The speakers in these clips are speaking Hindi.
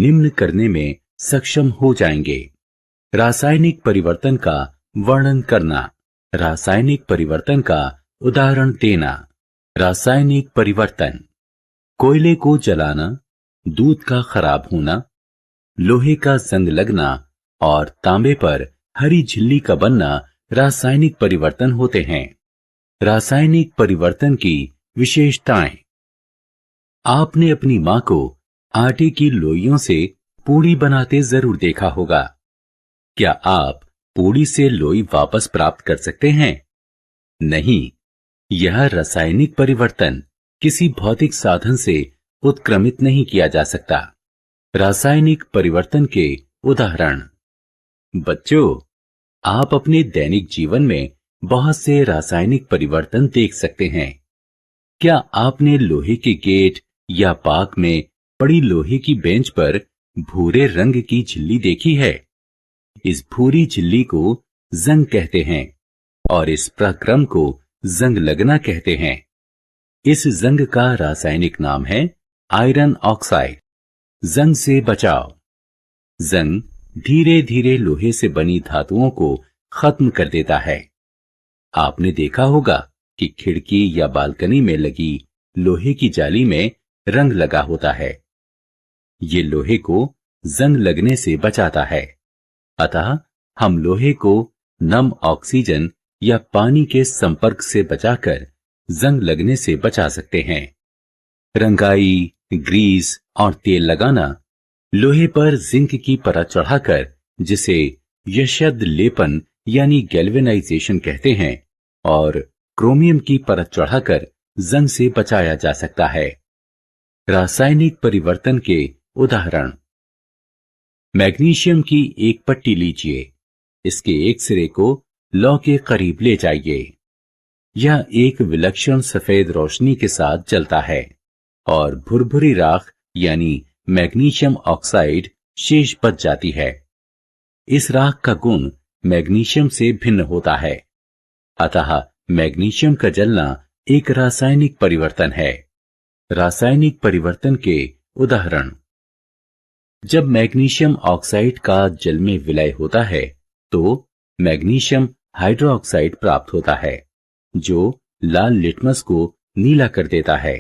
निम्न करने में सक्षम हो जाएंगे। रासायनिक परिवर्तन का वर्णन करना, रासायनिक परिवर्तन का उदाहरण देना। रासायनिक परिवर्तन: कोयले को जलाना, दूध का खराब होना, लोहे का जंग लगना और तांबे पर हरी झिल्ली का बनना रासायनिक परिवर्तन होते हैं। रासायनिक परिवर्तन की विशेषताएं: आपने अपनी मां को आटे की लोइयों से पूड़ी बनाते जरूर देखा होगा। क्या आप पूड़ी से लोई वापस प्राप्त कर सकते हैं? नहीं, यह रासायनिक परिवर्तन किसी भौतिक साधन से उत्क्रमित नहीं किया जा सकता। रासायनिक परिवर्तन के उदाहरण: बच्चों, आप अपने दैनिक जीवन में बहुत से रासायनिक परिवर्तन देख सकते हैं। क्या आपने लोहे के गेट या पार्क में पड़ी लोहे की बेंच पर भूरे रंग की झिल्ली देखी है? इस भूरी झिल्ली को जंग कहते हैं और इस प्रक्रम को जंग लगना कहते हैं। इस जंग का रासायनिक नाम है आयरन ऑक्साइड। जंग से बचाव: जंग धीरे धीरे लोहे से बनी धातुओं को खत्म कर देता है। आपने देखा होगा कि खिड़की या बालकनी में लगी लोहे की जाली में रंग लगा होता है। ये लोहे को जंग लगने से बचाता है। अतः हम लोहे को नम ऑक्सीजन या पानी के संपर्क से बचाकर जंग लगने से बचा सकते हैं। रंगाई, ग्रीस और तेल लगाना: लोहे पर जिंक की परत चढ़ाकर, जिसे यशद लेपन यानी गैल्वेनाइजेशन कहते हैं, और क्रोमियम की परत चढ़ाकर जंग से बचाया जा सकता है। रासायनिक परिवर्तन के उदाहरण: मैग्नीशियम की एक पट्टी लीजिए, इसके एक सिरे को लौ के करीब ले जाइए। यह एक विलक्षण सफेद रोशनी के साथ जलता है और भुरभुरी राख यानी मैग्नीशियम ऑक्साइड शेष बच जाती है। इस राख का गुण मैग्नीशियम से भिन्न होता है, अतः मैग्नीशियम का जलना एक रासायनिक परिवर्तन है। रासायनिक परिवर्तन के उदाहरण: जब मैग्नीशियम ऑक्साइड का जल में विलय होता है तो मैग्नीशियम हाइड्रोक्साइड प्राप्त होता है, जो लाल लिटमस को नीला कर देता है।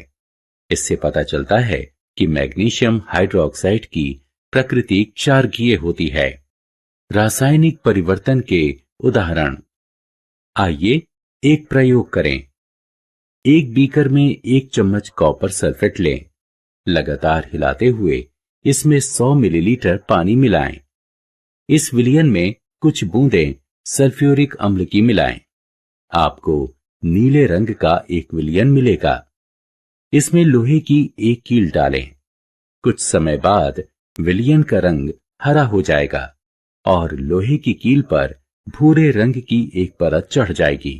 इससे पता चलता है कि मैग्नीशियम हाइड्रोक्साइड की प्रकृति क्षारकीय होती है। रासायनिक परिवर्तन के उदाहरण: आइए एक प्रयोग करें। एक बीकर में 1 चम्मच कॉपर सल्फेट लें। लगातार हिलाते हुए इसमें 100 मिलीलीटर पानी मिलाएं। इस विलयन में कुछ बूंदें सल्फ्यूरिक अम्ल की मिलाएं। आपको नीले रंग का एक विलयन मिलेगा। इसमें लोहे की एक कील डालें। कुछ समय बाद विलयन का रंग हरा हो जाएगा और लोहे की कील पर भूरे रंग की एक परत चढ़ जाएगी।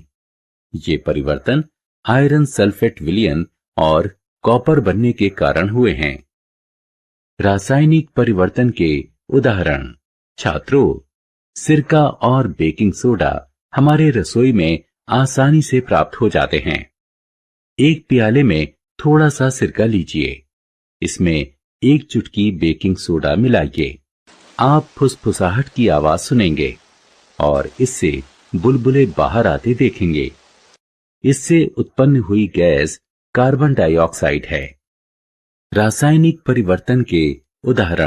ये परिवर्तन आयरन सल्फेट विलयन और कॉपर बनने के कारण हुए हैं। रासायनिक परिवर्तन के उदाहरण: छात्रों, सिरका और बेकिंग सोडा हमारे रसोई में आसानी से प्राप्त हो जाते हैं। एक प्याले में थोड़ा सा सिरका लीजिए, इसमें 1 चुटकी बेकिंग सोडा मिलाइए। आप फुसफुसाहट की आवाज सुनेंगे और इससे बुलबुले बाहर आते देखेंगे। इससे उत्पन्न हुई गैस कार्बन डाइऑक्साइड है। रासायनिक परिवर्तन के उदाहरण: